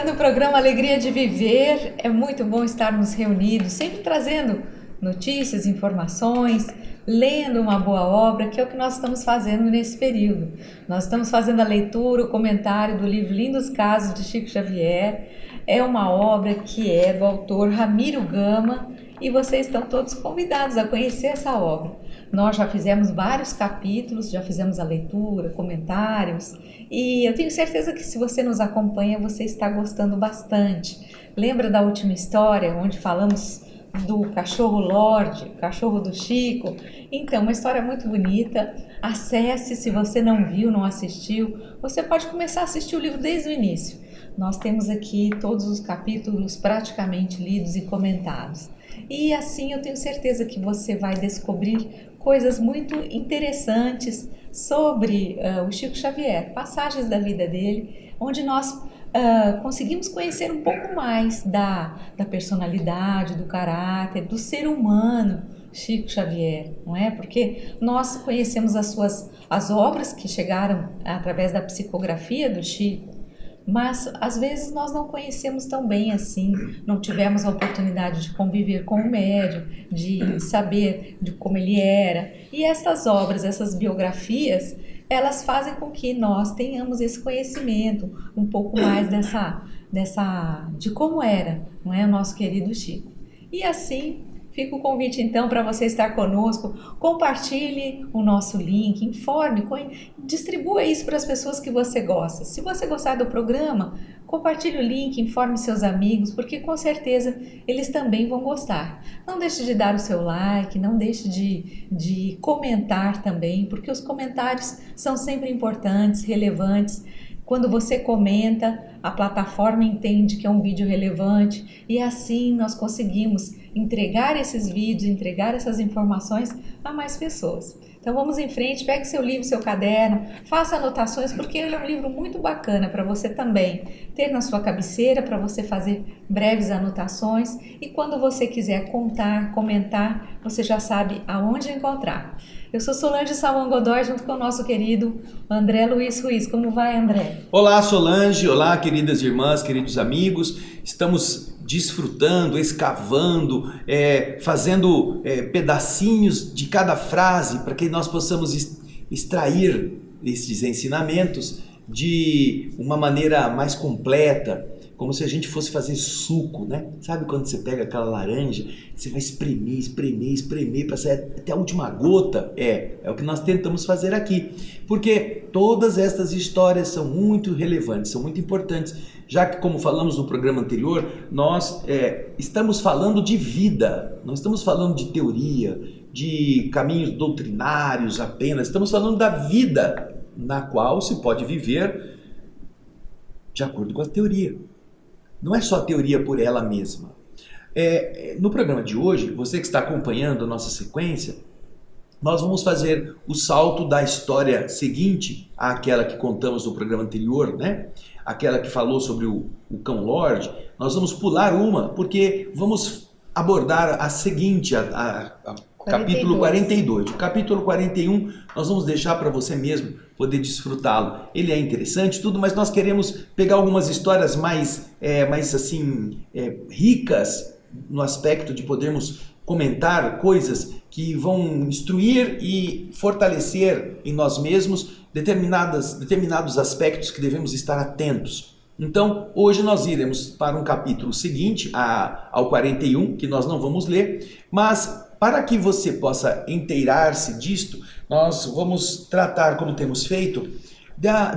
iniciando o programa Alegria de Viver. É muito bom estarmos reunidos, sempre trazendo notícias, informações, lendo uma boa obra, que é o que nós estamos fazendo nesse período. Nós estamos fazendo a leitura, o comentário do livro Lindos Casos de Chico Xavier. É uma obra que é do autor Ramiro Gama e vocês estão todos convidados a conhecer essa obra. Nós já fizemos vários capítulos, já fizemos a leitura, comentários, e eu tenho certeza que se você nos acompanha, você está gostando bastante. Lembra da última história, onde falamos do cachorro Lorde, o cachorro do Chico? Então, uma história muito bonita. Acesse, se você não viu, não assistiu, você pode começar a assistir o livro desde o início. Nós temos aqui todos os capítulos praticamente lidos e comentados. E assim eu tenho certeza que você vai descobrir coisas muito interessantes sobre o Chico Xavier, passagens da vida dele, onde nós conseguimos conhecer um pouco mais da personalidade, do caráter, do ser humano Chico Xavier, não é? Porque nós conhecemos as obras que chegaram através da psicografia do Chico, mas às vezes nós não conhecemos tão bem assim, não tivemos a oportunidade de conviver com o médium, de saber de como ele era. E essas obras, essas biografias, elas fazem com que nós tenhamos esse conhecimento um pouco mais de como era, não é, o nosso querido Chico. E assim, fica o convite então para você estar conosco, compartilhe o nosso link, informe, distribua isso para as pessoas que você gosta. Se você gostar do programa, compartilhe o link, informe seus amigos, porque com certeza eles também vão gostar. Não deixe de dar o seu like, não deixe de comentar também, porque os comentários são sempre importantes, relevantes. Quando você comenta, a plataforma entende que é um vídeo relevante e assim nós conseguimos entregar esses vídeos, entregar essas informações a mais pessoas. Então vamos em frente, pegue seu livro, seu caderno, faça anotações, porque ele é um livro muito bacana para você também ter na sua cabeceira, para você fazer breves anotações e quando você quiser contar, comentar, você já sabe aonde encontrar. Eu sou Solange Salmão Godoy, junto com o nosso querido André Luiz Ruiz. Como vai, André? Olá, Solange. Olá, queridas irmãs, queridos amigos. Estamos desfrutando, escavando, fazendo pedacinhos de cada frase para que nós possamos extrair esses ensinamentos de uma maneira mais completa, como se a gente fosse fazer suco, né? Sabe quando você pega aquela laranja, você vai espremer para sair até a última gota? É o que nós tentamos fazer aqui, porque todas estas histórias são muito relevantes, são muito importantes, já que, como falamos no programa anterior, nós estamos falando de vida, não estamos falando de teoria, de caminhos doutrinários apenas, estamos falando da vida na qual se pode viver de acordo com a teoria. Não é só a teoria por ela mesma. No programa de hoje, você que está acompanhando a nossa sequência, nós vamos fazer o salto da história seguinte àquela que contamos no programa anterior, né? Aquela que falou sobre o cão Lorde. Nós vamos pular uma, porque vamos abordar a seguinte, capítulo 42. O capítulo 41 nós vamos deixar para você mesmo poder desfrutá-lo. Ele é interessante tudo, mas nós queremos pegar algumas histórias mais ricas no aspecto de podermos comentar coisas que vão instruir e fortalecer em nós mesmos determinados aspectos que devemos estar atentos. Então, hoje nós iremos para um capítulo seguinte, ao 41, que nós não vamos ler, mas para que você possa inteirar-se disto, nós vamos tratar, como temos feito,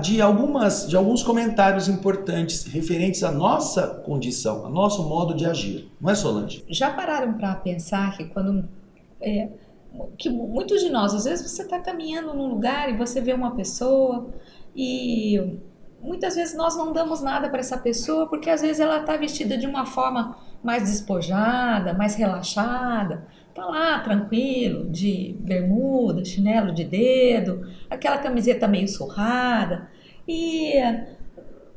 de alguns comentários importantes referentes à nossa condição, ao nosso modo de agir. Não é, Solange? Já pararam para pensar que que muitos de nós, às vezes você está caminhando num lugar e você vê uma pessoa e muitas vezes nós não damos nada para essa pessoa porque às vezes ela está vestida de uma forma mais despojada, mais relaxada, tá lá tranquilo, de bermuda, chinelo de dedo, aquela camiseta meio surrada e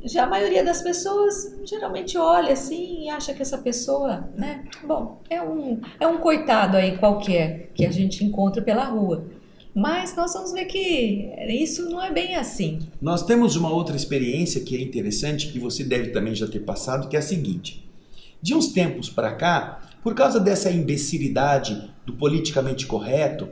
já a maioria das pessoas geralmente olha assim e acha que essa pessoa, é um coitado aí qualquer que a gente encontra pela rua. Mas nós vamos ver que isso não é bem assim. Nós temos uma outra experiência que é interessante, que você deve também já ter passado, que é a seguinte. De uns tempos para cá, por causa dessa imbecilidade do politicamente correto,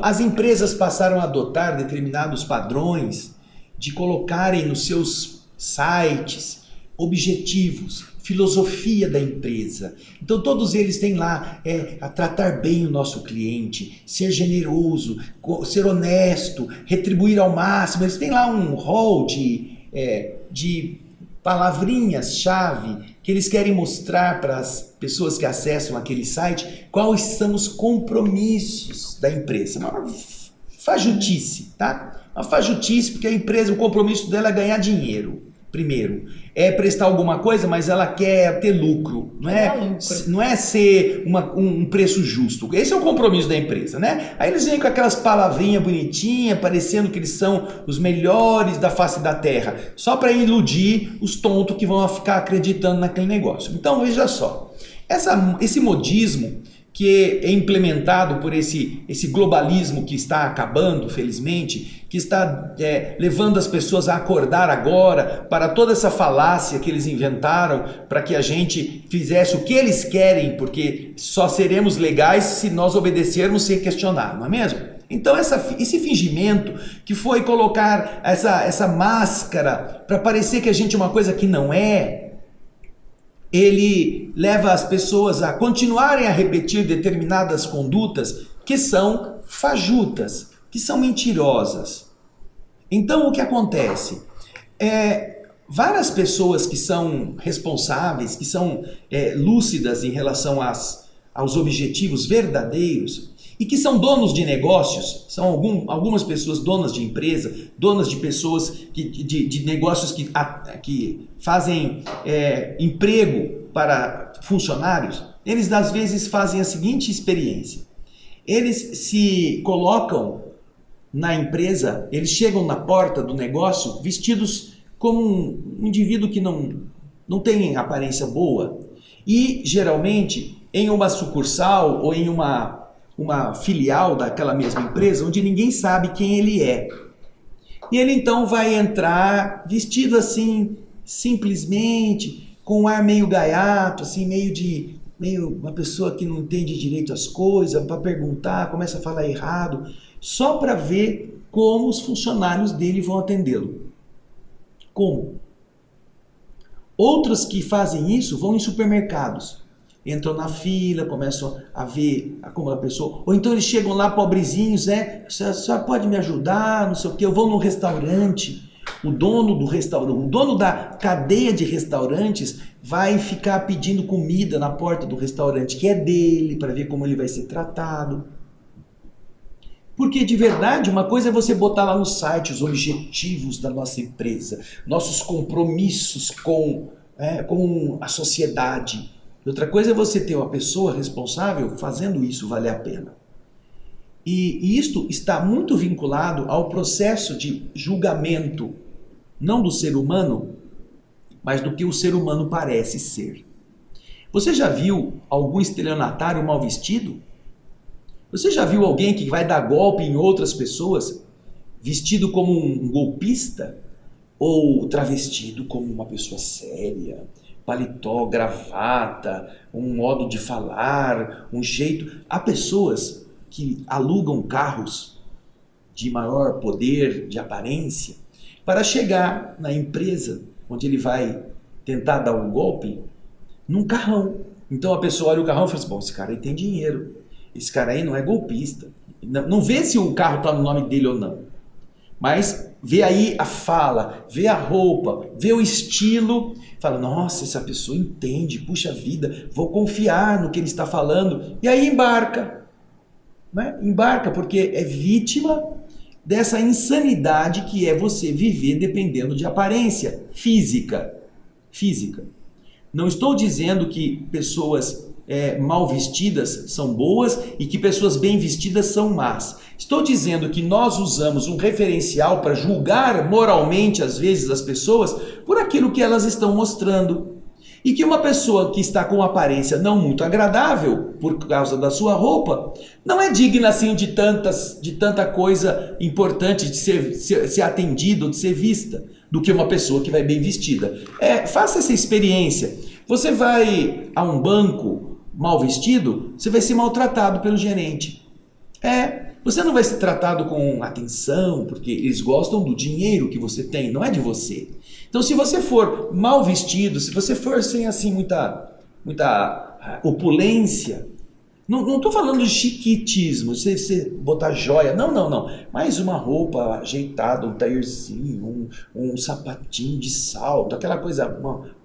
as empresas passaram a adotar determinados padrões de colocarem nos seus sites objetivos, filosofia da empresa. Então todos eles têm lá a tratar bem o nosso cliente, ser generoso, ser honesto, retribuir ao máximo. Eles têm lá um rol de palavrinhas-chave que eles querem mostrar para as pessoas que acessam aquele site quais são os compromissos da empresa. Uma fajutice, tá? Uma fajutice, porque a empresa, o compromisso dela é ganhar dinheiro. Primeiro, é prestar alguma coisa, mas ela quer ter lucro, não é ser um preço justo. Esse é o compromisso da empresa, né? Aí eles vêm com aquelas palavrinhas bonitinhas, parecendo que eles são os melhores da face da terra, só para iludir os tontos que vão ficar acreditando naquele negócio. Então, veja só, esse modismo que é implementado por esse globalismo que está acabando, felizmente, que está levando as pessoas a acordar agora para toda essa falácia que eles inventaram para que a gente fizesse o que eles querem, porque só seremos legais se nós obedecermos sem questionar, não é mesmo? Então esse fingimento que foi colocar essa máscara para parecer que a gente é uma coisa que não é, ele leva as pessoas a continuarem a repetir determinadas condutas que são fajutas, que são mentirosas. Então o que acontece? Várias pessoas que são responsáveis, que são lúcidas em relação aos objetivos verdadeiros e que são donos de negócios, são algumas pessoas donas de empresa, donas de pessoas de negócios que fazem emprego para funcionários, eles às vezes fazem a seguinte experiência. Eles se colocam na empresa, eles chegam na porta do negócio vestidos como um indivíduo que não tem aparência boa e geralmente em uma sucursal ou em uma filial daquela mesma empresa onde ninguém sabe quem ele é. E ele então vai entrar vestido assim, simplesmente, com um ar meio gaiato, assim, meio uma pessoa que não entende direito as coisas, para perguntar, começa a falar errado, só para ver como os funcionários dele vão atendê-lo. Como? Outros que fazem isso vão em supermercados. Entram na fila, começam a ver como a pessoa... Ou então eles chegam lá pobrezinhos, a senhora pode me ajudar, não sei o quê, eu vou num restaurante. O dono do restaurante, o dono da cadeia de restaurantes vai ficar pedindo comida na porta do restaurante, que é dele, para ver como ele vai ser tratado. Porque de verdade, uma coisa é você botar lá no site os objetivos da nossa empresa, nossos compromissos com a sociedade. Outra coisa é você ter uma pessoa responsável fazendo isso valer a pena. E isto está muito vinculado ao processo de julgamento, não do ser humano, mas do que o ser humano parece ser. Você já viu algum estelionatário mal vestido? Você já viu alguém que vai dar golpe em outras pessoas vestido como um golpista? Ou travestido como uma pessoa séria? Paletó, gravata, um modo de falar, um jeito. Há pessoas que alugam carros de maior poder, de aparência, para chegar na empresa onde ele vai tentar dar um golpe, num carrão. Então a pessoa olha o carrão e fala assim, bom, esse cara aí tem dinheiro, esse cara aí não é golpista. Não vê se o carro está no nome dele ou não, mas vê aí a fala, vê a roupa, vê o estilo, fala, nossa, essa pessoa entende, puxa vida, vou confiar no que ele está falando, e aí embarca, né? Embarca porque é vítima dessa insanidade que é você viver dependendo de aparência física. Não estou dizendo que pessoas mal vestidas são boas e que pessoas bem vestidas são más. Estou dizendo que nós usamos um referencial para julgar moralmente, às vezes, as pessoas por aquilo que elas estão mostrando. E que uma pessoa que está com uma aparência não muito agradável, por causa da sua roupa, não é digna assim de tanta coisa importante de ser atendida ou de ser vista, do que uma pessoa que vai bem vestida. Faça essa experiência. Você vai a um banco mal vestido, você vai ser maltratado pelo gerente. Você não vai ser tratado com atenção, porque eles gostam do dinheiro que você tem, não é de você. Então, se você for mal vestido, se você for sem assim muita opulência, não estou falando de chiquitismo, você botar joia, não. Mas uma roupa ajeitada, um taierzinho, um sapatinho de salto, aquela coisa,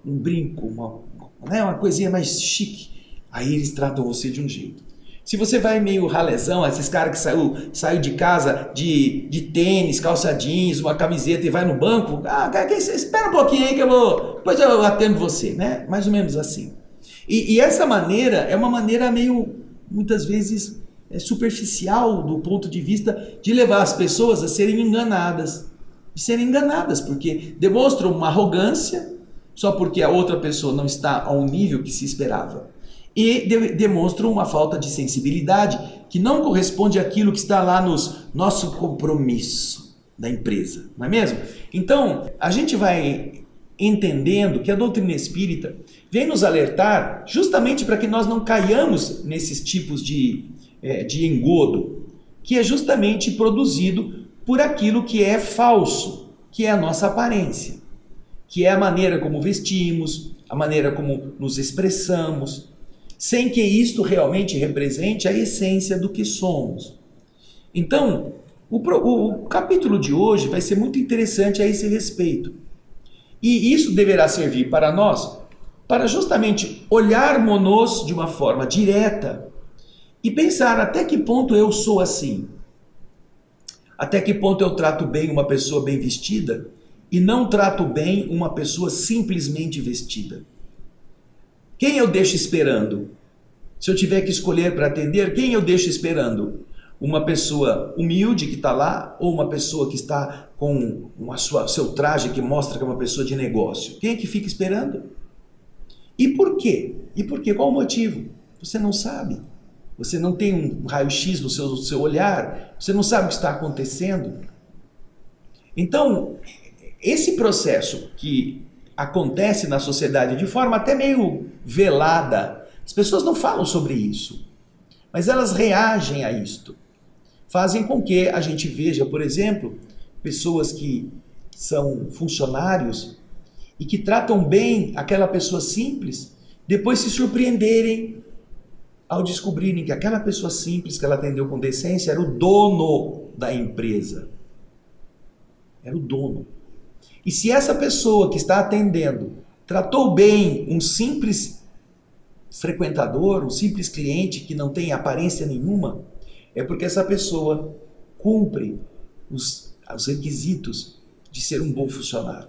um brinco, uma coisinha mais chique. Aí eles tratam você de um jeito. Se você vai meio ralezão, esses caras que saiu de casa de tênis, calça jeans, uma camiseta e vai no banco, espera um pouquinho aí que depois eu atendo você, né? Mais ou menos assim. E essa maneira é uma maneira meio, muitas vezes, superficial do ponto de vista de levar as pessoas a serem enganadas. Porque demonstram uma arrogância, só porque a outra pessoa não está ao nível que se esperava. E demonstram uma falta de sensibilidade que não corresponde àquilo que está lá no nosso compromisso da empresa, não é mesmo? Então, a gente vai entendendo que a doutrina espírita vem nos alertar justamente para que nós não caiamos nesses tipos de engodo, que é justamente produzido por aquilo que é falso, que é a nossa aparência, que é a maneira como vestimos, a maneira como nos expressamos, sem que isto realmente represente a essência do que somos. Então, o capítulo de hoje vai ser muito interessante a esse respeito. E isso deverá servir para nós, para justamente olharmos-nos de uma forma direta e pensar até que ponto eu sou assim. Até que ponto eu trato bem uma pessoa bem vestida e não trato bem uma pessoa simplesmente vestida. Quem eu deixo esperando? Se eu tiver que escolher para atender, quem eu deixo esperando? Uma pessoa humilde que está lá ou uma pessoa que está com seu traje que mostra que é uma pessoa de negócio? Quem é que fica esperando? E por quê? Qual o motivo? Você não sabe. Você não tem um raio-x no seu olhar. Você não sabe o que está acontecendo. Então, esse processo que acontece na sociedade de forma até meio velada, as pessoas não falam sobre isso, mas elas reagem a isto. Fazem com que a gente veja, por exemplo, pessoas que são funcionários e que tratam bem aquela pessoa simples, depois se surpreenderem ao descobrirem que aquela pessoa simples que ela atendeu com decência era o dono da empresa. Era o dono. E se essa pessoa que está atendendo tratou bem um simples frequentador, um simples cliente que não tem aparência nenhuma, é porque essa pessoa cumpre os requisitos de ser um bom funcionário.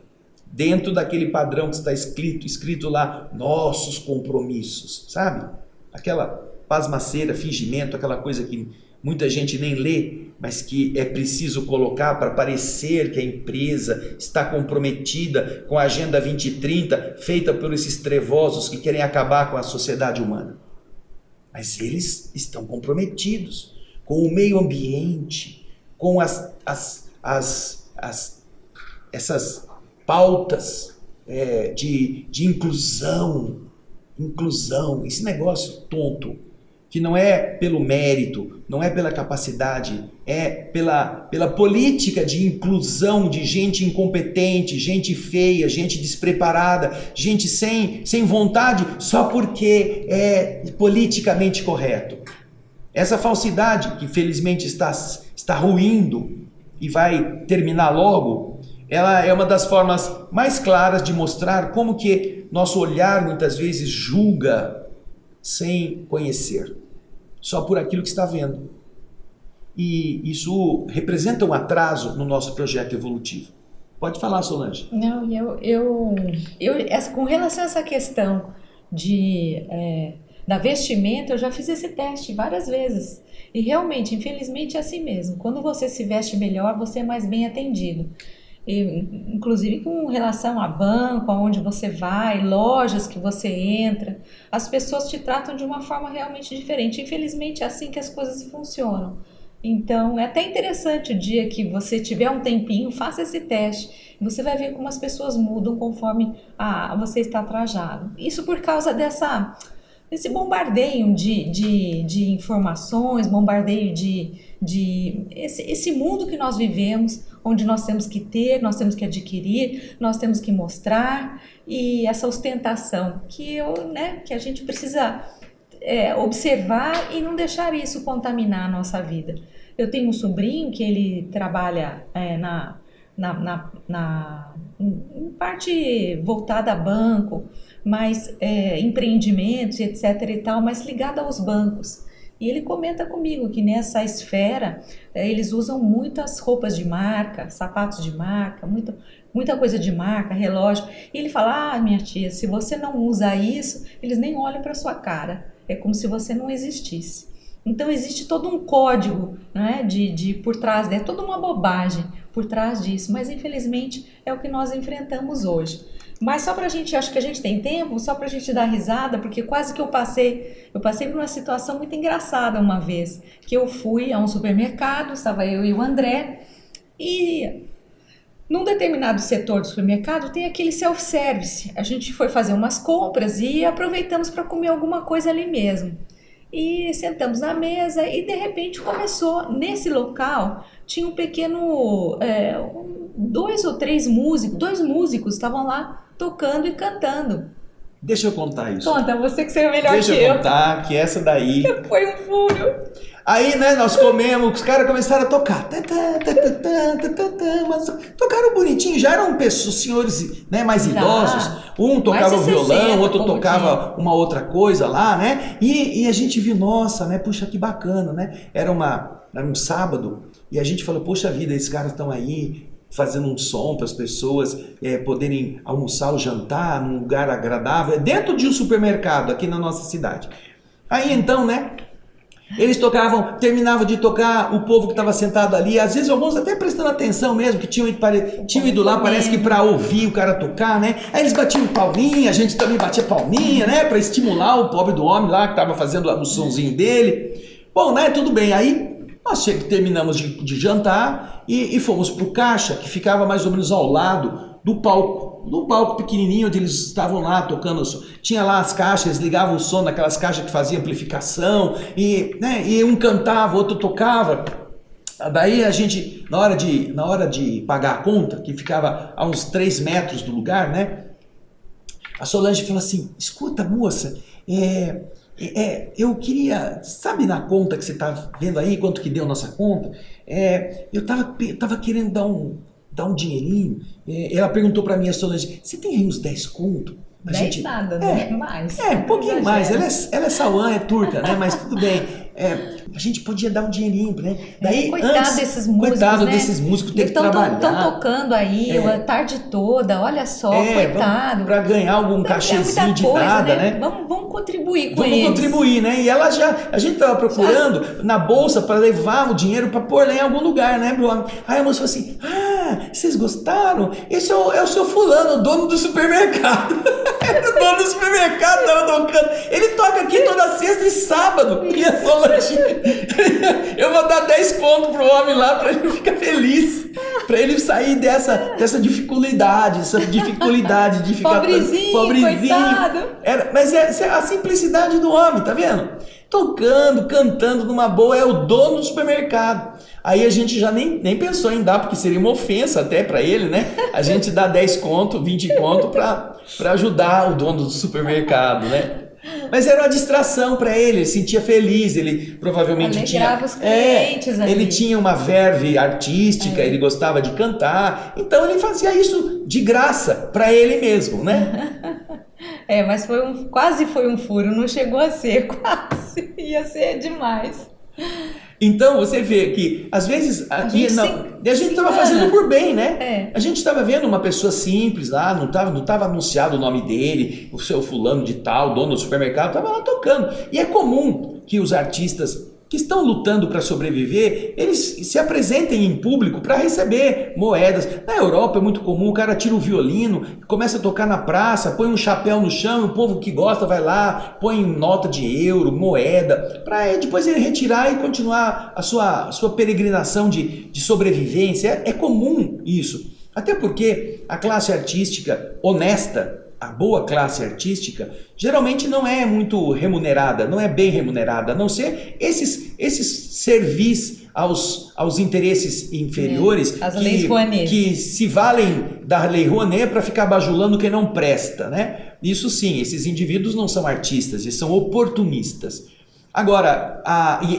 Dentro daquele padrão que está escrito lá, nossos compromissos, sabe? Aquela pasmaceira, fingimento, aquela coisa que muita gente nem lê, mas que é preciso colocar para parecer que a empresa está comprometida com a Agenda 2030, feita por esses trevosos que querem acabar com a sociedade humana. Mas eles estão comprometidos com o meio ambiente, com essas pautas de inclusão, esse negócio tonto, que não é pelo mérito, não é pela capacidade, é pela política de inclusão de gente incompetente, gente feia, gente despreparada, gente sem vontade, só porque é politicamente correto. Essa falsidade que felizmente está ruindo e vai terminar logo, ela é uma das formas mais claras de mostrar como que nosso olhar muitas vezes julga sem conhecer, só por aquilo que está vendo. E isso representa um atraso no nosso projeto evolutivo. Pode falar, Solange. Não, com relação a essa questão da vestimenta, eu já fiz esse teste várias vezes. E realmente, infelizmente, é assim mesmo. Quando você se veste melhor, você é mais bem atendido. inclusive com relação a banco, aonde você vai, lojas que você entra, as pessoas te tratam de uma forma realmente diferente. Infelizmente é assim que as coisas funcionam. Então é até interessante o dia que você tiver um tempinho, faça esse teste. Você vai ver como as pessoas mudam conforme você está trajado. Isso por causa desse bombardeio de informações, bombardeio esse mundo que nós vivemos, onde nós temos que ter, nós temos que adquirir, nós temos que mostrar, e essa ostentação que a gente precisa observar e não deixar isso contaminar a nossa vida. Eu tenho um sobrinho que ele trabalha em parte voltada a banco, mas empreendimentos, etc. e tal, mas ligada aos bancos. E ele comenta comigo que nessa esfera eles usam muitas roupas de marca, sapatos de marca, muita coisa de marca, relógio. E ele fala: minha tia, se você não usa isso, eles nem olham para sua cara. É como se você não existisse. Então existe todo um código, né, por trás, toda uma bobagem por trás disso, mas infelizmente é o que nós enfrentamos hoje. Mas só pra gente, acho que a gente tem tempo, só pra gente dar risada, porque quase que eu passei por uma situação muito engraçada uma vez, que eu fui a um supermercado, estava eu e o André, e num determinado setor do supermercado tem aquele self-service. A gente foi fazer umas compras e aproveitamos para comer alguma coisa ali mesmo. E sentamos na mesa e de repente começou, nesse local, tinha um pequeno, dois músicos estavam lá tocando e cantando. Deixa eu contar isso. Conta, você que é melhor que eu. Deixa eu contar que essa daí... Foi um furo. Aí, né, nós comemos, os caras começaram a tocar. Mas tocaram bonitinho, já eram pessoas, senhores, né, mais idosos. Um tocava violão, outro tocava uma outra coisa lá, né? E a gente viu, nossa, né, puxa, que bacana, né? Era um sábado e a gente falou, poxa vida, esses caras estão aí fazendo um som para as pessoas poderem almoçar ou jantar num lugar agradável, dentro de um supermercado aqui na nossa cidade. Aí então, né? Eles terminavam de tocar, o povo que estava sentado ali, às vezes alguns até prestando atenção mesmo, que tinham ido lá, parece que para ouvir o cara tocar, né? Aí eles batiam palminha, a gente também batia palminha, né? Para estimular o pobre do homem lá que estava fazendo o sonzinho dele. Bom, né? Tudo bem. Aí nós terminamos de jantar e fomos para o caixa, que ficava mais ou menos ao lado do palco pequenininho onde eles estavam lá tocando. Tinha lá as caixas, eles ligavam o som naquelas caixas que faziam amplificação e um cantava, outro tocava. Daí a gente, na hora de pagar a conta, que ficava a uns 3 metros do lugar, né? A Solange falou assim: escuta, moça, eu queria, sabe na conta que você está vendo aí, quanto que deu nossa conta? Eu tava querendo dar um dinheirinho. Ela perguntou para mim, a Solange, você tem aí uns 10 conto? 10 nada, né? Mais. Um pouquinho mais. Ela é salã, é turca, né? Mas tudo bem. A gente podia dar um dinheirinho, né? Daí, coitado desses músicos, coitado né? desses músicos, tem que trabalhar. Estão tocando aí a tarde toda, olha só, coitado. Para ganhar algum cachezinho de coisa, nada, né? Vamos contribuir com eles. Vamos contribuir, né? E a gente estava procurando na bolsa para levar o dinheiro para pôr lá em algum lugar, né, meu homem? Aí a moça falou assim: vocês gostaram? Esse é o seu fulano, o dono do supermercado. O dono do supermercado estava tocando. Ele toca aqui toda sexta e sábado. E a Solange, eu vou dar 10 conto pro homem lá para ele ficar feliz. Para ele sair dessa dificuldade de ficar pobrezinho. Coitado. Mas é a simplicidade do homem, tá vendo? Tocando, cantando numa boa, é o dono do supermercado. Aí a gente já nem pensou em dar, porque seria uma ofensa até para ele, né? A gente dá 10 conto, 20 conto para ajudar o dono do supermercado, né? Mas era uma distração para ele sentia feliz, ele provavelmente alegrava os clientes ali. Ele tinha uma verve artística, ele gostava de cantar, então ele fazia isso de graça para ele mesmo, né? Mas quase foi um furo, não chegou a ser, quase, ia ser demais. Então você vê que às vezes a gente estava fazendo por bem, né? A gente estava vendo uma pessoa simples lá, não estava anunciado o nome dele, o seu fulano de tal, dono do supermercado, estava lá tocando. E é comum que os artistas que estão lutando para sobreviver, eles se apresentem em público para receber moedas. Na Europa é muito comum, o cara tira o violino, começa a tocar na praça, põe um chapéu no chão, o povo que gosta vai lá, põe nota de euro, moeda, para depois ele retirar e continuar a sua peregrinação de sobrevivência. É comum isso. Até porque a classe artística honesta, a boa classe artística, geralmente não é muito remunerada, não é bem remunerada, a não ser esses servis aos interesses inferiores as leis que se valem da lei Rouanet para ficar bajulando quem não presta, né? Isso sim, esses indivíduos não são artistas, eles são oportunistas. Agora,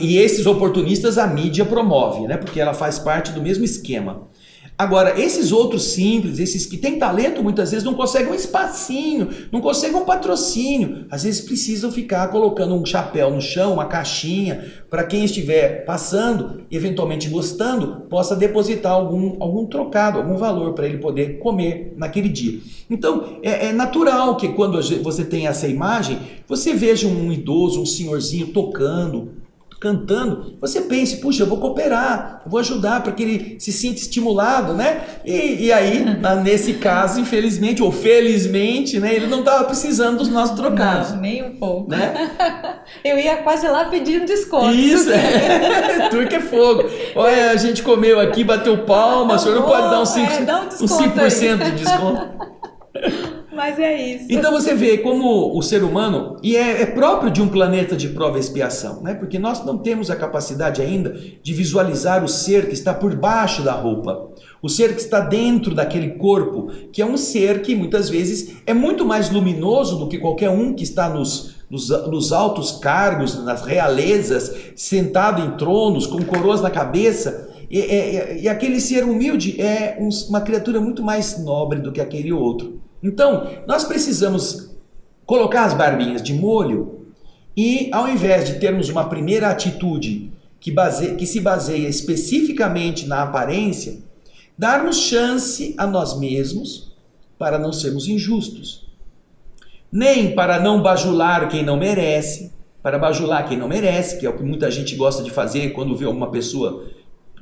e esses oportunistas a mídia promove, né? Porque ela faz parte do mesmo esquema. Agora, esses outros simples, esses que têm talento, muitas vezes não conseguem um espacinho, não conseguem um patrocínio. Às vezes precisam ficar colocando um chapéu no chão, uma caixinha, para quem estiver passando, eventualmente gostando, possa depositar algum trocado, algum valor para ele poder comer naquele dia. Então, é natural que quando você tem essa imagem, você veja um idoso, um senhorzinho tocando, cantando, você pense, puxa, eu vou cooperar, eu vou ajudar para que ele se sinta estimulado, né? E aí, nesse caso, infelizmente ou felizmente, né, ele não estava precisando dos nossos trocados. Não, nem um pouco. Né? Eu ia quase lá pedindo desconto. Isso, turco é fogo. Olha, a gente comeu aqui, bateu palma, o senhor não pode dar um 5% de desconto. Mas é isso. Então você vê como o ser humano, e é próprio de um planeta de prova e expiação, né? Porque nós não temos a capacidade ainda de visualizar o ser que está por baixo da roupa, o ser que está dentro daquele corpo, que é um ser que muitas vezes é muito mais luminoso do que qualquer um que está nos altos cargos, nas realezas, sentado em tronos, com coroas na cabeça. E aquele ser humilde é uma criatura muito mais nobre do que aquele outro. Então, nós precisamos colocar as barbinhas de molho e, ao invés de termos uma primeira atitude que se baseia especificamente na aparência, darmos chance a nós mesmos para não sermos injustos. Nem para não bajular quem não merece, para bajular quem não merece, que é o que muita gente gosta de fazer quando vê uma pessoa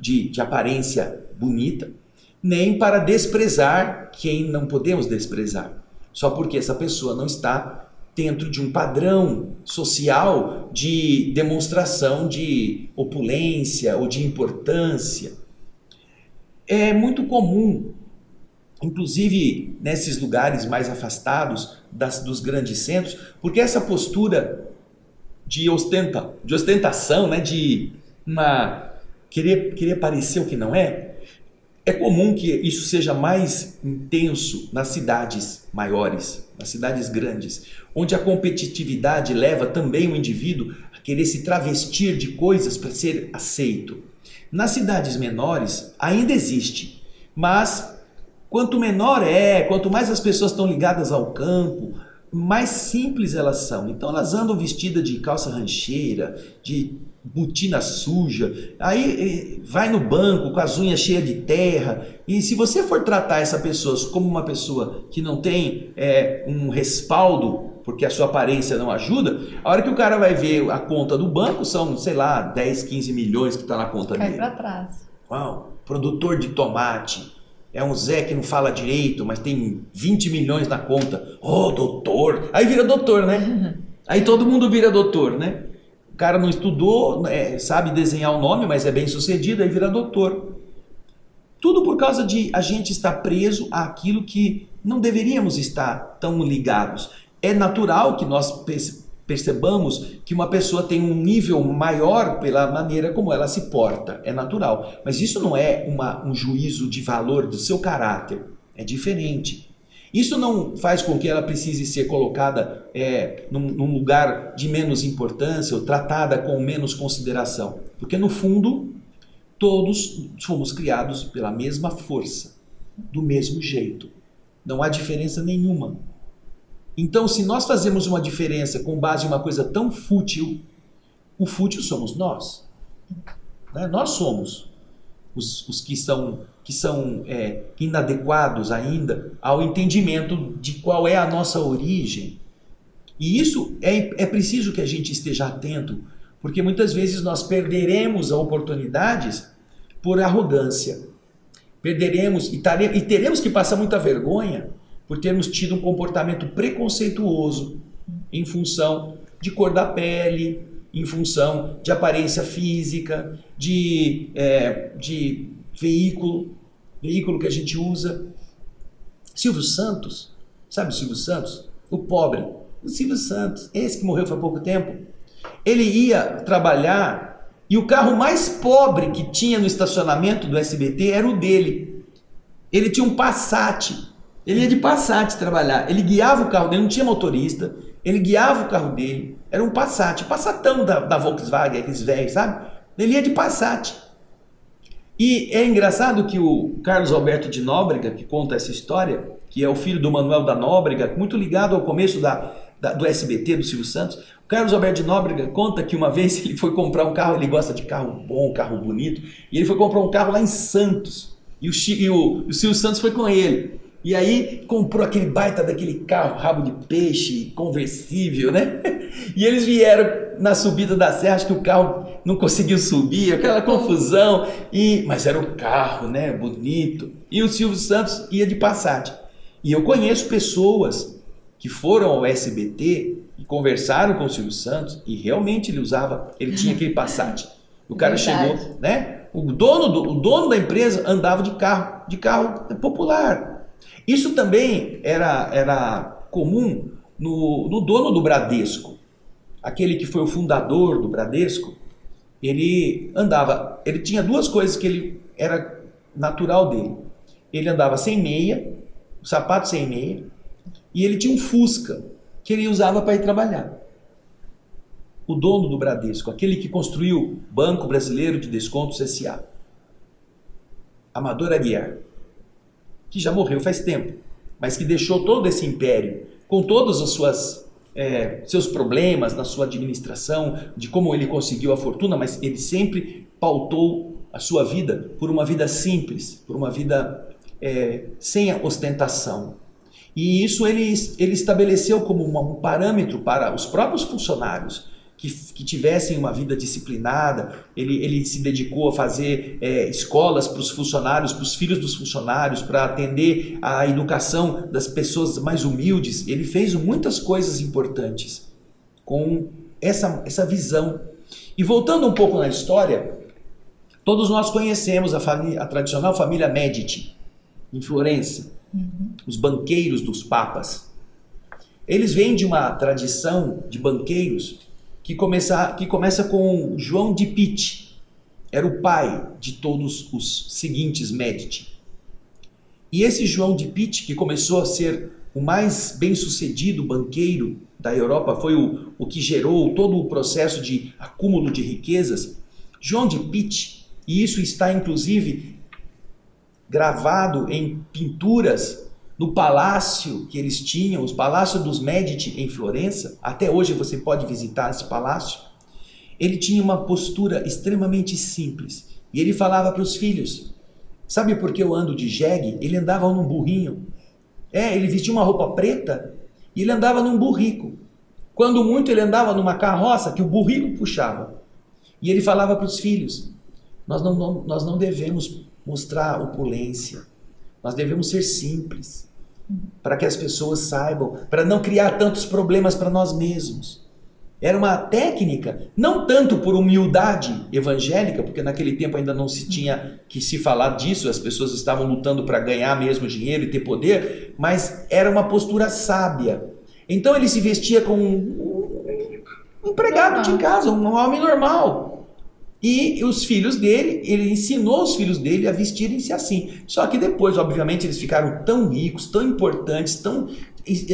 de aparência bonita, nem para desprezar quem não podemos desprezar, só porque essa pessoa não está dentro de um padrão social de demonstração de opulência ou de importância. É muito comum, inclusive nesses lugares mais afastados dos grandes centros, porque essa postura de ostentação, né, de querer parecer o que não é comum que isso seja mais intenso nas cidades maiores, nas cidades grandes, onde a competitividade leva também o indivíduo a querer se travestir de coisas para ser aceito. Nas cidades menores ainda existe, mas quanto menor quanto mais as pessoas estão ligadas ao campo, mais simples elas são. Então elas andam vestidas de calça rancheira, de botina suja, aí vai no banco com as unhas cheias de terra, e se você for tratar essa pessoa como uma pessoa que não tem um respaldo, porque a sua aparência não ajuda, a hora que o cara vai ver a conta do banco, são, sei lá, 10, 15 milhões que está na conta dele. Cai para trás. Uau, produtor de tomate, é um Zé que não fala direito, mas tem 20 milhões na conta. Oh, doutor! Aí vira doutor, né? Aí todo mundo vira doutor, né? O cara não estudou, sabe desenhar o nome, mas é bem sucedido, aí vira doutor. Tudo por causa de a gente estar preso àquilo que não deveríamos estar tão ligados. É natural que nós percebamos que uma pessoa tem um nível maior pela maneira como ela se porta. É natural. Mas isso não é um juízo de valor do seu caráter. É diferente. Isso não faz com que ela precise ser colocada num lugar de menos importância ou tratada com menos consideração. Porque, no fundo, todos fomos criados pela mesma força, do mesmo jeito. Não há diferença nenhuma. Então, se nós fazemos uma diferença com base em uma coisa tão fútil, o fútil somos nós. Né? Nós somos os que são inadequados ainda ao entendimento de qual é a nossa origem. E isso é preciso que a gente esteja atento, Porque muitas vezes nós perderemos oportunidades por arrogância. Perderemos e teremos que passar muita vergonha por termos tido um comportamento preconceituoso em função de cor da pele, em função de aparência física, de veículo que a gente usa. Silvio Santos, sabe o Silvio Santos? O pobre. O Silvio Santos, esse que morreu faz pouco tempo, ele ia trabalhar e o carro mais pobre que tinha no estacionamento do SBT era o dele. Ele tinha um Passat. Ele ia de Passat trabalhar. Ele guiava o carro dele, não tinha motorista. Ele guiava o carro dele. Era um Passat. Passatão da Volkswagen, aqueles velhos, sabe? Ele ia de Passat. E é engraçado que o Carlos Alberto de Nóbrega, que conta essa história, que é o filho do Manuel da Nóbrega, muito ligado ao começo do SBT, do Silvio Santos, o Carlos Alberto de Nóbrega conta que uma vez ele foi comprar um carro, ele gosta de carro bom, carro bonito, e ele foi comprar um carro lá em Santos, e o Silvio Santos foi com ele. E aí comprou aquele baita daquele carro, rabo de peixe, conversível, né? E eles vieram na subida da serra, acho que o carro não conseguiu subir, aquela confusão, mas era um carro, né, bonito. E o Silvio Santos ia de Passat. E eu conheço pessoas que foram ao SBT e conversaram com o Silvio Santos e realmente ele tinha aquele Passat. O cara chegou, né? O dono da empresa andava de carro popular. Isso também era comum no dono do Bradesco. Aquele que foi o fundador do Bradesco, ele tinha duas coisas que era natural dele. Ele andava sem meia, o sapato sem meia, e ele tinha um Fusca que ele usava para ir trabalhar. O dono do Bradesco, aquele que construiu o Banco Brasileiro de Descontos S.A., Amador Aguiar, que já morreu faz tempo, mas que deixou todo esse império, com todos os seus problemas na sua administração, de como ele conseguiu a fortuna, mas ele sempre pautou a sua vida por uma vida simples, por uma vida sem ostentação. E isso ele estabeleceu como um parâmetro para os próprios funcionários, que tivessem uma vida disciplinada. Ele se dedicou a fazer escolas para os funcionários, para os filhos dos funcionários, para atender a educação das pessoas mais humildes. Ele fez muitas coisas importantes com essa visão. E voltando um pouco na história, todos nós conhecemos a tradicional família Medici, em Florença, os banqueiros dos papas. Eles vêm de uma tradição de banqueiros que começa com João de Pitti. Era o pai de todos os seguintes Medici. E esse João de Pitti, que começou a ser o mais bem-sucedido banqueiro da Europa, foi o que gerou todo o processo de acúmulo de riquezas. João de Pitti, e isso está inclusive gravado em pinturas no palácio que eles tinham, os palácios dos Medici em Florença. Até hoje você pode visitar esse palácio. Ele tinha uma postura extremamente simples. E ele falava para os filhos: sabe por que eu ando de jegue? Ele andava num burrinho. Ele vestia uma roupa preta e ele andava num burrico. Quando muito ele andava numa carroça que o burrico puxava. E ele falava para os filhos: nós não devemos mostrar opulência. Nós devemos ser simples, para que as pessoas saibam, para não criar tantos problemas para nós mesmos. Era uma técnica, não tanto por humildade evangélica, porque naquele tempo ainda não se tinha que se falar disso, as pessoas estavam lutando para ganhar mesmo dinheiro e ter poder, mas era uma postura sábia. Então ele se vestia como um empregado de casa, um homem normal. E os filhos dele, ele ensinou os filhos dele a vestirem-se assim. Só que depois, obviamente, eles ficaram tão ricos, tão importantes,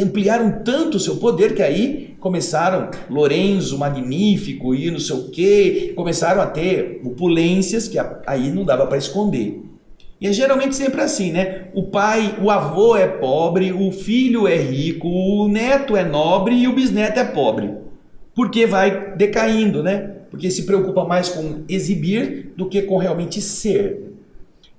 ampliaram tanto o seu poder, que aí começaram Lorenzo Magnífico e não sei o quê, começaram a ter opulências que aí não dava para esconder. E é geralmente sempre assim, né? O avô é pobre, o filho é rico, o neto é nobre e o bisneto é pobre. Porque vai decaindo, né? Porque se preocupa mais com exibir do que com realmente ser.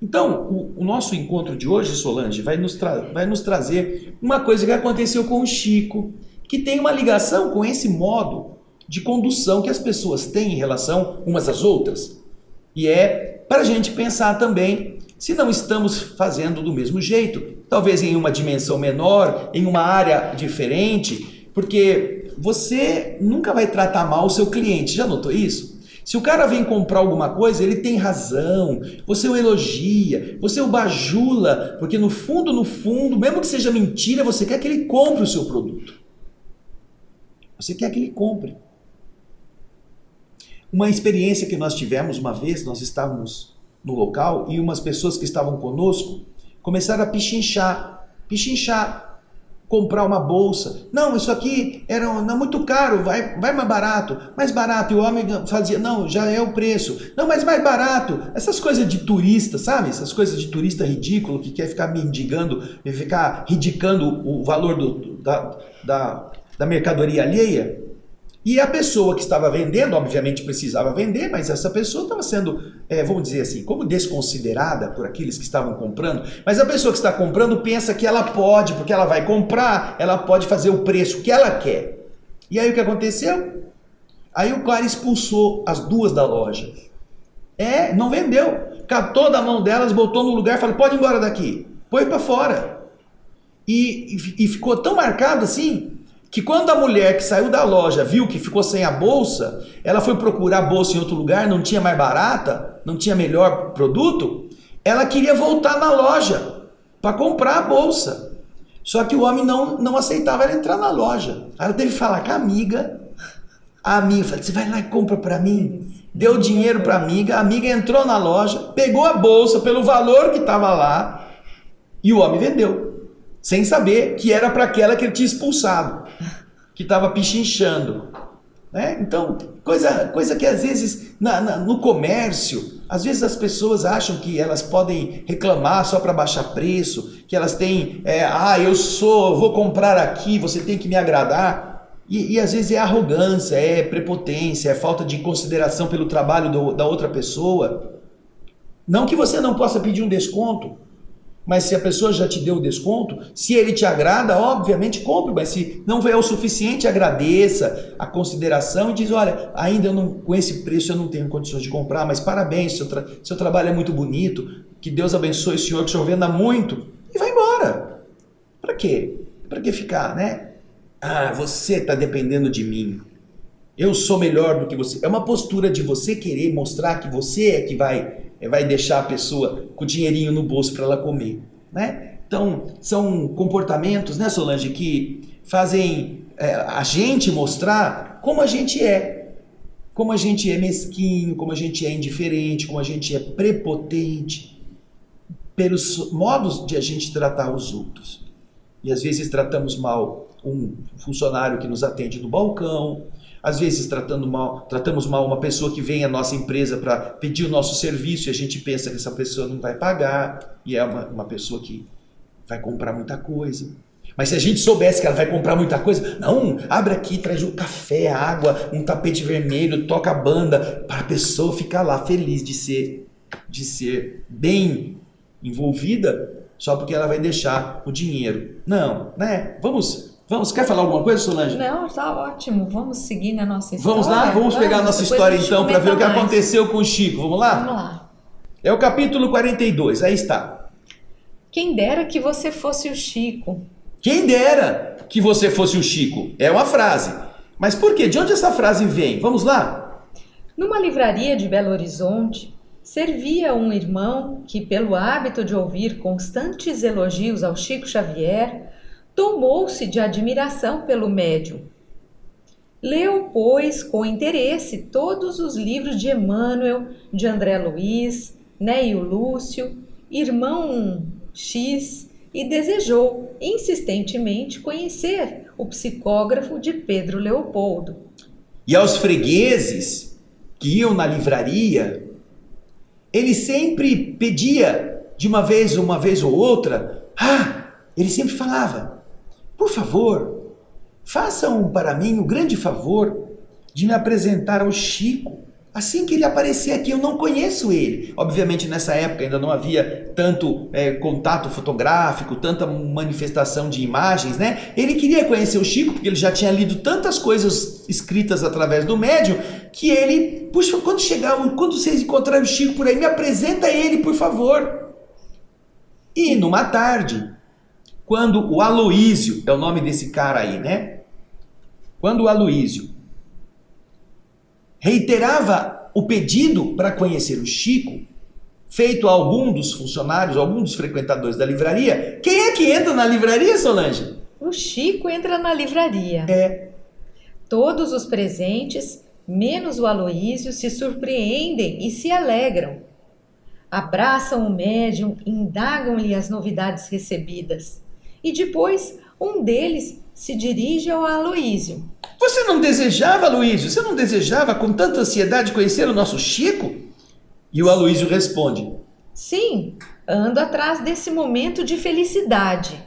Então, o nosso encontro de hoje, Solange, vai nos trazer uma coisa que aconteceu com o Chico, que tem uma ligação com esse modo de condução que as pessoas têm em relação umas às outras. E é para a gente pensar também se não estamos fazendo do mesmo jeito, talvez em uma dimensão menor, em uma área diferente, porque você nunca vai tratar mal o seu cliente, já notou isso? Se o cara vem comprar alguma coisa, ele tem razão, você o elogia, você o bajula, porque no fundo, mesmo que seja mentira, você quer que ele compre o seu produto. Você quer que ele compre. Uma experiência que nós tivemos uma vez, nós estávamos no local e umas pessoas que estavam conosco começaram a pichinchar, comprar uma bolsa. Não, isso aqui não, muito caro, vai mais barato. E o homem fazia, não, já é o preço. Não, mas mais barato. Essas coisas de turista, sabe? Essas coisas de turista ridículo que quer ficar mendigando e ficar ridicando o valor da mercadoria alheia. E a pessoa que estava vendendo, obviamente precisava vender, mas essa pessoa estava sendo, vamos dizer assim, como desconsiderada por aqueles que estavam comprando. Mas a pessoa que está comprando pensa que ela pode, porque ela vai comprar, ela pode fazer o preço que ela quer. E aí o que aconteceu? Aí o cara expulsou as duas da loja. Não vendeu. Catou da mão delas, botou no lugar e falou, pode ir embora daqui. Põe para fora. E ficou tão marcado assim, que quando a mulher que saiu da loja viu que ficou sem a bolsa, ela foi procurar a bolsa em outro lugar, não tinha mais barata, não tinha melhor produto, ela queria voltar na loja para comprar a bolsa. Só que o homem não aceitava ela entrar na loja. Aí ela teve que falar com a amiga falou, você vai lá e compra para mim. Deu dinheiro para a amiga entrou na loja, pegou a bolsa pelo valor que estava lá e o homem vendeu. Sem saber que era para aquela que ele tinha expulsado, que estava pichinchando. Né? Então, coisa que às vezes no comércio, às vezes as pessoas acham que elas podem reclamar só para baixar preço, que elas têm, vou comprar aqui, você tem que me agradar. E às vezes é arrogância, é prepotência, é falta de consideração pelo trabalho da outra pessoa. Não que você não possa pedir um desconto, mas se a pessoa já te deu o desconto, se ele te agrada, obviamente compre, mas se não é o suficiente, agradeça a consideração e diz, olha, ainda com esse preço eu não tenho condições de comprar, mas parabéns, seu trabalho é muito bonito, que Deus abençoe o senhor, que o senhor venda muito, e vai embora. Para quê? Para que ficar, né? Você está dependendo de mim, eu sou melhor do que você. É uma postura de você querer mostrar que você é que vai deixar a pessoa com o dinheirinho no bolso para ela comer, né? Então, são comportamentos, né, Solange, que fazem a gente mostrar como a gente é mesquinho, como a gente é indiferente, como a gente é prepotente, pelos modos de a gente tratar os outros. E às vezes tratamos mal um funcionário que nos atende no balcão, às vezes tratamos mal uma pessoa que vem à nossa empresa para pedir o nosso serviço e a gente pensa que essa pessoa não vai pagar e é uma pessoa que vai comprar muita coisa. Mas se a gente soubesse que ela vai comprar muita coisa, não, abre aqui, traz o café, a água, um tapete vermelho, toca a banda, para a pessoa ficar lá feliz de ser bem envolvida só porque ela vai deixar o dinheiro. Não, né? Vamos, quer falar alguma coisa, Solange? Não, está ótimo. Vamos seguir na nossa história. Vamos lá? Vamos pegar a nossa história então para ver o que aconteceu com o Chico. Vamos lá? Vamos lá. É o capítulo 42, aí está. Quem dera que você fosse o Chico. Quem dera que você fosse o Chico. É uma frase. Mas por quê? De onde essa frase vem? Vamos lá? Numa livraria de Belo Horizonte, servia um irmão que, pelo hábito de ouvir constantes elogios ao Chico Xavier, tomou-se de admiração pelo médium. Leu, pois, com interesse todos os livros de Emmanuel, de André Luiz, Neio Lúcio, Irmão X, e desejou insistentemente conhecer o psicógrafo de Pedro Leopoldo. E aos fregueses que iam na livraria, ele sempre pedia, de uma vez ou outra, ele sempre falava, por favor, façam para mim o grande favor de me apresentar ao Chico. Assim que ele aparecer aqui, eu não conheço ele. Obviamente, nessa época ainda não havia tanto contato fotográfico, tanta manifestação de imagens, né? Ele queria conhecer o Chico, porque ele já tinha lido tantas coisas escritas através do médium, que ele, puxa, quando vocês encontrarem o Chico por aí, me apresenta ele, por favor. E numa tarde, quando o Aloísio, é o nome desse cara aí, né? Quando o Aloísio reiterava o pedido para conhecer o Chico, feito a algum dos funcionários, algum dos frequentadores da livraria, quem é que entra na livraria, Solange? O Chico entra na livraria. É. Todos os presentes, menos o Aloísio, se surpreendem e se alegram. Abraçam o médium, indagam-lhe as novidades recebidas. E depois, um deles se dirige ao Aloísio. Você não desejava, Aloísio? Você não desejava com tanta ansiedade conhecer o nosso Chico? E o Aloísio responde: sim, ando atrás desse momento de felicidade.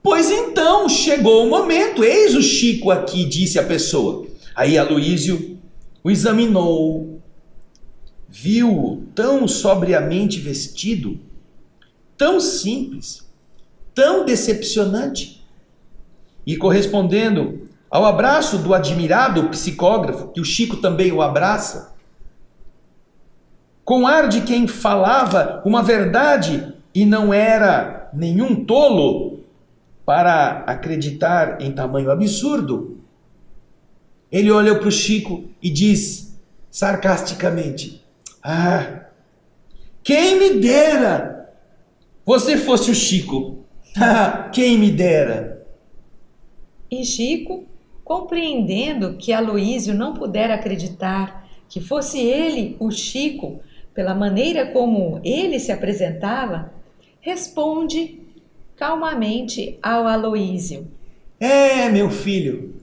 Pois então, chegou o momento, eis o Chico aqui, disse a pessoa. Aí Aloísio o examinou, viu-o tão sobriamente vestido, tão simples, tão decepcionante. E correspondendo ao abraço do admirado psicógrafo, que o Chico também o abraça, com ar de quem falava uma verdade e não era nenhum tolo para acreditar em tamanho absurdo, ele olhou para o Chico e diz sarcasticamente: ah, quem me dera você fosse o Chico. Quem me dera. E Chico, compreendendo que Aloísio não pudera acreditar que fosse ele, o Chico, pela maneira como ele se apresentava, responde calmamente ao Aloísio: é, meu filho,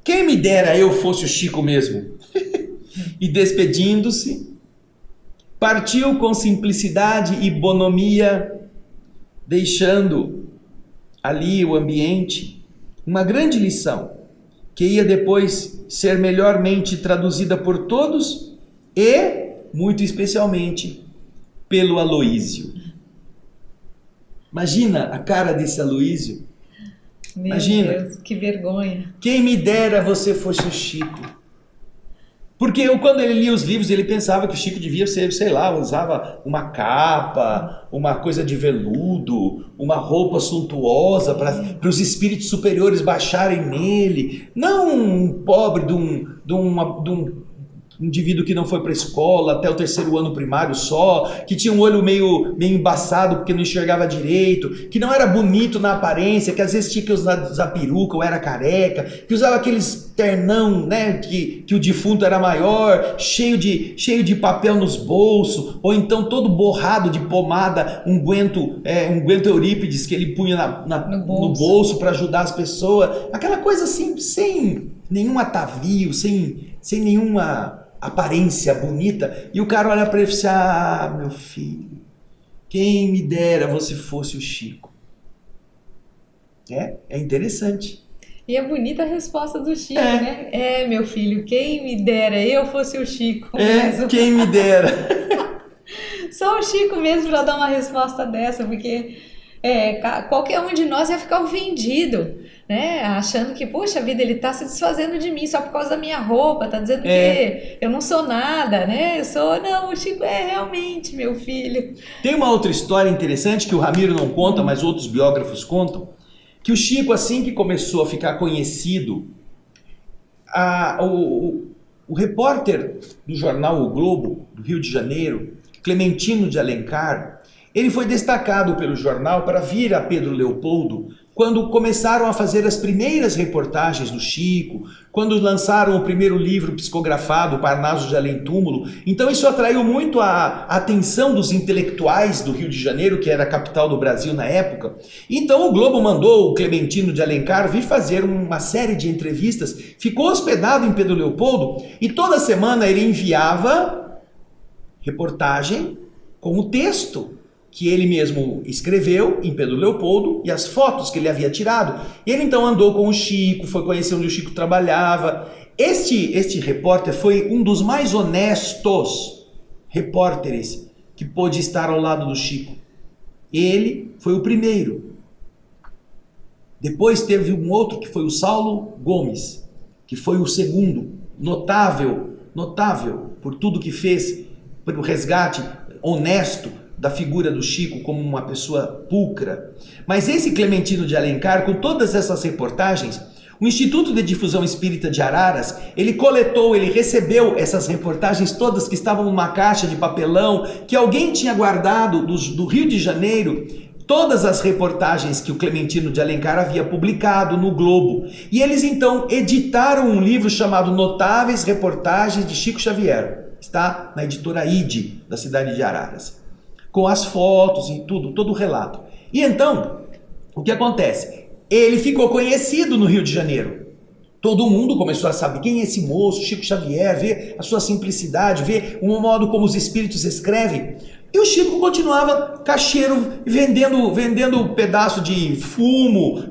quem me dera eu fosse o Chico mesmo. E despedindo-se, partiu com simplicidade e bonomia, deixando ali o ambiente uma grande lição, que ia depois ser melhormente traduzida por todos e, muito especialmente, pelo Aloísio. Imagina a cara desse Aloísio. Meu Imagina. Deus, que vergonha. Quem me dera você fosse o Chico. Porque quando ele lia os livros, ele pensava que o Chico devia ser, sei lá, usava uma capa, uma coisa de veludo, uma roupa suntuosa para os espíritos superiores baixarem nele. Não um pobre de um indivíduo que não foi para a escola até o 3º ano primário só, que tinha um olho meio embaçado porque não enxergava direito, que não era bonito na aparência, que às vezes tinha que usar peruca ou era careca, que usava aqueles ternão, né, que o defunto era maior, cheio de papel nos bolsos, ou então todo borrado de pomada, unguento Eurípides que ele punha no bolso para ajudar as pessoas, aquela coisa assim, sem nenhum atavio, sem nenhuma aparência bonita, e o cara olha para ele e diz: ah, meu filho, quem me dera você fosse o Chico. É interessante. E é bonita a resposta do Chico, né? É, meu filho, quem me dera eu fosse o Chico mesmo. Quem me dera. Só o Chico mesmo já dá uma resposta dessa, porque qualquer um de nós ia ficar ofendido, né? Achando que, poxa vida, ele está se desfazendo de mim só por causa da minha roupa, está dizendo que eu não sou nada, né? Não, o Chico é realmente meu filho. Tem uma outra história interessante que o Ramiro não conta, mas outros biógrafos contam, que o Chico, assim que começou a ficar conhecido, o repórter do jornal O Globo, do Rio de Janeiro, Clementino de Alencar, ele foi destacado pelo jornal para vir a Pedro Leopoldo quando começaram a fazer as primeiras reportagens do Chico, quando lançaram o primeiro livro psicografado, Parnaso de Além Túmulo. Então isso atraiu muito a atenção dos intelectuais do Rio de Janeiro, que era a capital do Brasil na época. Então o Globo mandou o Clementino de Alencar vir fazer uma série de entrevistas, ficou hospedado em Pedro Leopoldo e toda semana ele enviava reportagem com o texto que ele mesmo escreveu em Pedro Leopoldo e as fotos que ele havia tirado. Ele então andou com o Chico, foi conhecer onde o Chico trabalhava Este repórter foi um dos mais honestos repórteres que pôde estar ao lado do Chico. Ele foi o primeiro. Depois teve um outro que foi o Saulo Gomes, que foi o segundo, notável por tudo que fez, pelo resgate honesto da figura do Chico como uma pessoa pulcra. Mas esse Clementino de Alencar, com todas essas reportagens, o Instituto de Difusão Espírita de Araras, ele coletou, ele recebeu essas reportagens todas que estavam numa caixa de papelão, que alguém tinha guardado do Rio de Janeiro, todas as reportagens que o Clementino de Alencar havia publicado no Globo. E eles então editaram um livro chamado Notáveis Reportagens de Chico Xavier. Está na editora ID, da cidade de Araras. Com as fotos e tudo, todo o relato. E então, o que acontece? Ele ficou conhecido no Rio de Janeiro. Todo mundo começou a saber quem é esse moço, Chico Xavier, ver a sua simplicidade, ver o modo como os espíritos escrevem. E o Chico continuava caixeiro, vendendo pedaço de fumo,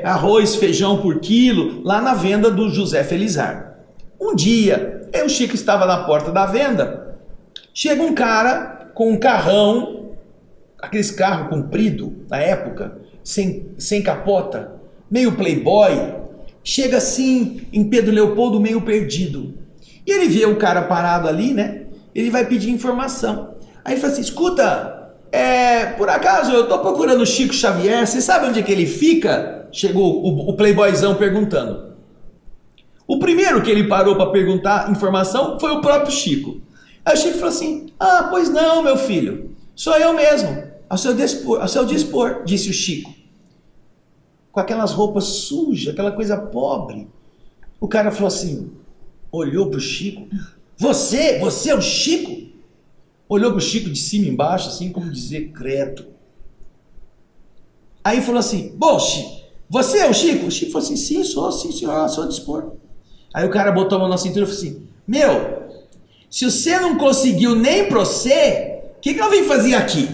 arroz, feijão por quilo, lá na venda do José Felizardo. Um dia, o Chico estava na porta da venda, chega um cara com um carrão, aqueles carros compridos na época, sem capota, meio playboy, chega assim em Pedro Leopoldo meio perdido. E ele vê o cara parado ali, né? Ele vai pedir informação. Aí ele fala assim, escuta, por acaso eu tô procurando o Chico Xavier, você sabe onde é que ele fica? Chegou o playboyzão perguntando. O primeiro que ele parou para perguntar informação foi o próprio Chico. Aí o Chico falou assim, pois não, meu filho, sou eu mesmo, ao seu dispor, disse o Chico. Com aquelas roupas sujas, aquela coisa pobre. O cara falou assim, olhou pro Chico, você é o Chico? Olhou pro Chico de cima e embaixo, assim como dizer, credo. Aí falou assim, bom, Chico, você é o Chico? O Chico falou assim, sim, sou, sim, senhor, sou dispor. Aí o cara botou a mão na cintura e falou assim, meu, se você não conseguiu nem pra você, o que eu vim fazer aqui?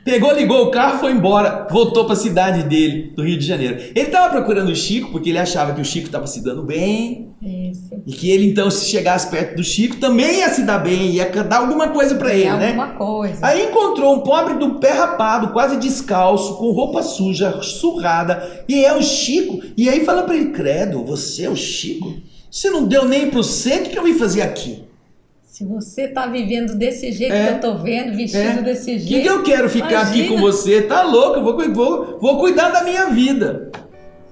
Pegou, ligou o carro, foi embora, voltou para a cidade dele, do Rio de Janeiro. Ele estava procurando o Chico porque ele achava que o Chico estava se dando bem. Isso. E que ele então, se chegasse perto do Chico, também ia se dar bem, ia dar alguma coisa para ele, né? Alguma coisa. Aí encontrou um pobre do pé rapado, quase descalço, com roupa suja, surrada, e é o Chico. E aí fala para ele, credo, você é o Chico? Você não deu nem pro você, o que eu vim fazer aqui? Se você tá vivendo desse jeito que eu tô vendo, vestido desse jeito... Que eu quero ficar aqui com você? Tá louco, eu vou cuidar da minha vida.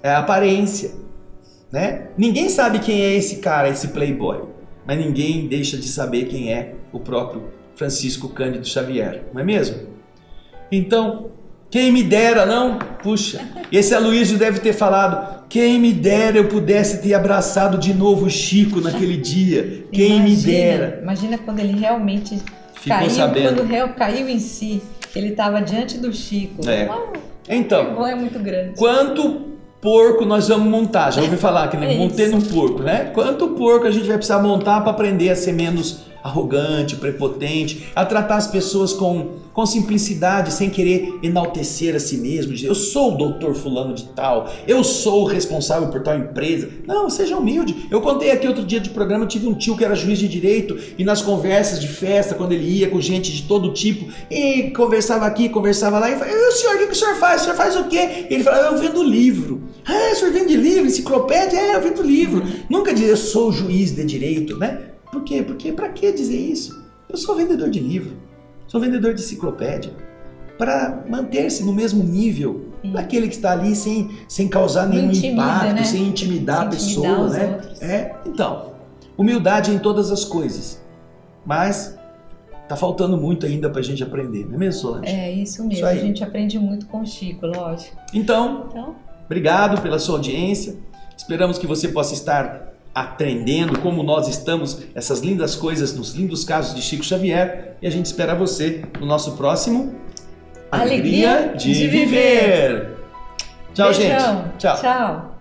É a aparência, né? Ninguém sabe quem é esse cara, esse playboy. Mas ninguém deixa de saber quem é o próprio Francisco Cândido Xavier, não é mesmo? Então, quem me dera, não? Puxa, esse Aloysio deve ter falado... Quem me dera eu pudesse ter abraçado de novo o Chico naquele dia. Quem me dera. Imagina quando ele realmente caiu, quando caiu em si. Ele estava diante do Chico. Então, vergonha muito grande. Quanto porco nós vamos montar? Já ouvi falar que montei num porco, né? Quanto porco a gente vai precisar montar para aprender a ser menos arrogante, prepotente, a tratar as pessoas com simplicidade, sem querer enaltecer a si mesmo, dizer, eu sou o doutor fulano de tal, eu sou o responsável por tal empresa. Não, seja humilde. Eu contei aqui outro dia de programa, eu tive um tio que era juiz de direito, e nas conversas de festa, quando ele ia com gente de todo tipo, e conversava aqui, conversava lá, e falava, o senhor, o que o senhor faz? O senhor faz o quê? E ele falava, eu vendo livro. O senhor vende livro, enciclopédia? Eu vendo livro. Nunca dizia, eu sou juiz de direito, né? Por quê? Porque pra que dizer isso? Eu sou vendedor de livro, sou vendedor de enciclopédia, para manter-se no mesmo nível daquele que está ali sem causar nenhum impacto, né? Sem intimidar a pessoa, né? Então, humildade em todas as coisas, mas tá faltando muito ainda pra gente aprender, não é mesmo, Solange? É isso mesmo, a gente aprende muito com o Chico, lógico. Então, obrigado pela sua audiência, esperamos que você possa estar aprendendo como nós estamos, essas lindas coisas nos lindos casos de Chico Xavier, e a gente espera você no nosso próximo Alegria de Viver. Tchau, Beijão. gente. Tchau.